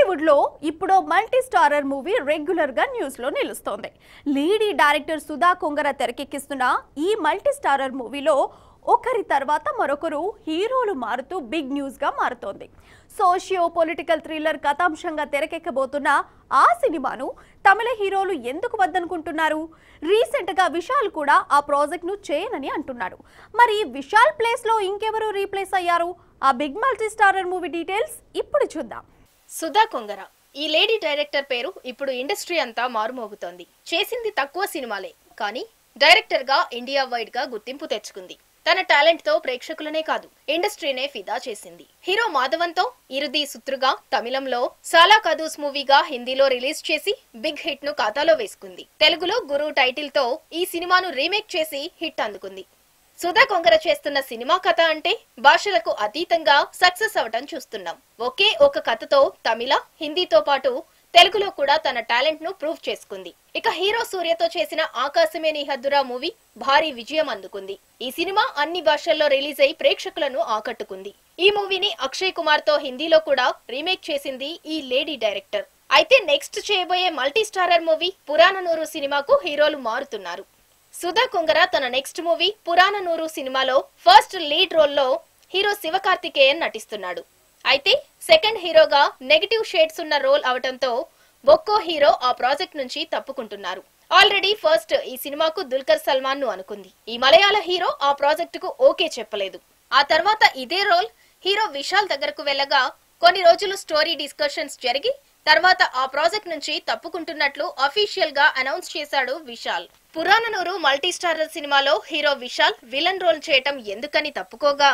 టాలీవుడ్ లో ఇప్పుడు multi starrer movie regular గా న్యూస్ లో నిలుస్తోంది. లేడీ డైరెక్టర్ సుధా కొంగర తెరకెక్కిస్తున్న ఈ మల్టీ స్టారర్ మూవీలో ఒకరి తర్వాత మరొకరు హీరోలు మారుతూ బిగ్ న్యూస్ గా మారుతోంది. సోషియో పొలిటికల్ థ్రిల్లర్ కథాంశంగా తెరకెక్కబోతున్న ఆ సినిమాను తమిళ హీరోలు ఎందుకు వద్దనుకుంటున్నారు? రీసెంట్ గా విశాల్ కూడా ఆ ప్రాజెక్ట్ ను చేయనని అంటున్నాడు. మరి విశాల్ ప్లేస్ లో ఇంకెవరు రీప్లేస్ అయ్యారు? ఆ big multi starrer movie details ఇప్పుడు చూద్దాం. సుధా కొంగర ఈ లేడీ డైరెక్టర్ పేరు ఇప్పుడు ఇండస్ట్రీ అంతా మారుమోగుతోంది. చేసింది తక్కువ సినిమాలే, కానీ డైరెక్టర్ గా ఇండియా వైడ్ గా గుర్తింపు తెచ్చుకుంది. తన టాలెంట్ తో ప్రేక్షకులనే కాదు, ఇండస్ట్రీనే ఫిదా చేసింది. హీరో మాధవన్ తో ఇరుది సుత్రుగా తమిళంలో సాలా కదూస్ మూవీగా హిందీలో రిలీజ్ చేసి బిగ్ హిట్ ను ఖాతాలో వేసుకుంది. తెలుగులో గురు టైటిల్ తో ఈ సినిమాను రీమేక్ చేసి హిట్ అందుకుంది. సుధా కొంగర చేస్తున్న సినిమా కథ అంటే భాషలకు అతీతంగా సక్సెస్ అవటం చూస్తున్నాం. ఒకే ఒక కథతో తమిళ, హిందీతో పాటు తెలుగులో కూడా తన టాలెంట్ ను ప్రూవ్ చేసుకుంది. ఇక హీరో సూర్యతో చేసిన ఆకాశమే నీ హద్దురా మూవీ భారీ విజయం అందుకుంది. ఈ సినిమా అన్ని భాషల్లో రిలీజ్ అయి ప్రేక్షకులను ఆకట్టుకుంది. ఈ మూవీని అక్షయ్ కుమార్ తో హిందీలో కూడా రీమేక్ చేసింది ఈ లేడీ డైరెక్టర్. అయితే నెక్స్ట్ చేయబోయే మల్టీ స్టారర్ మూవీ పురాణనూరు సినిమాకు హీరోలు మారుతున్నారు. సుధా కొంగర తన నెక్స్ట్ మూవీ పురాణనూరు సినిమాలో ఫస్ట్ లీడ్ రోల్లో హీరో శివకార్తికేయన్ నటిస్తున్నాడు. అయితే సెకండ్ హీరోగా నెగటివ్ షేడ్స్ ఉన్న రోల్ అవటంతో ఒక్కో హీరో ఆ ప్రాజెక్ట్ నుంచి తప్పుకుంటున్నారు. ఆల్రెడీ ఫస్ట్ ఈ సినిమాకు దుల్కర్ సల్మాన్ ను అనుకుంది. ఈ మలయాళ హీరో ఆ ప్రాజెక్ట్ కు ఓకే చెప్పలేదు. ఆ తర్వాత ఇదే రోల్ హీరో విశాల్ దగ్గరకు వెళ్ళగా కొన్ని రోజులు స్టోరీ డిస్కషన్స్ జరిగి తర్వాత ఆ ప్రాజెక్ట్ నుంచి తప్పుకుంటున్నట్లు అఫీషియల్ గా అనౌన్స్ చేశాడు విశాల్. పురాణనూరు మల్టీ స్టారర్ సినిమాలో హీరో విశాల్ విలన్ రోల్ చేయటం ఎందుకని తప్పుకోగా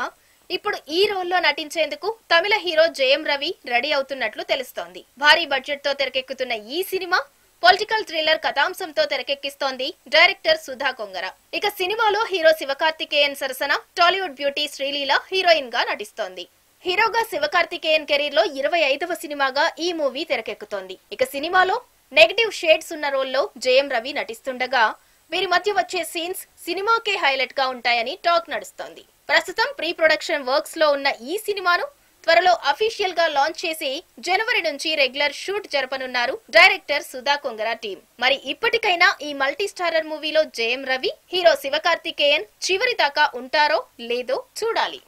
ఇప్పుడు ఈ రోల్లో నటించేందుకు తమిళ హీరో జయం రవి రెడీ అవుతున్నట్లు తెలుస్తోంది. భారీ బడ్జెట్ తో తెరకెక్కుతున్న ఈ సినిమా పొలిటికల్ థ్రిల్లర్ కథాంశంతో తెరకెక్కిస్తోంది డైరెక్టర్ సుధా కొంగర. ఇక సినిమాలో హీరో శివకార్తికేయన్ సరసన టాలీవుడ్ బ్యూటీ శ్రీలీల హీరోయిన్ గా నటిస్తోంది. హీరోగా శివకార్తికేయన్ కెరీర్ లో 25వ సినిమాగా ఈ మూవీ తెరకెక్కుతోంది. ఇక సినిమాలో నెగటివ్ షేడ్స్ ఉన్న రోల్లో జయం రవి నటిస్తుండగా వీరి మధ్య వచ్చే సీన్స్ సినిమాకే హైలైట్ గా ఉంటాయని టాక్ నడుస్తోంది. ప్రస్తుతం ప్రీ ప్రొడక్షన్ వర్క్స్ లో ఉన్న ఈ సినిమాను త్వరలో అఫీషియల్ గా లాంచ్ చేసి జనవరి నుంచి రెగ్యులర్ షూట్ జరపనున్నారు డైరెక్టర్ సుధా కొంగర టీం. మరి ఇప్పటికైనా ఈ మల్టీ స్టారర్ మూవీలో జయం రవి, హీరో శివకార్తికేయన్ చివరి దాకా ఉంటారో లేదో చూడాలి.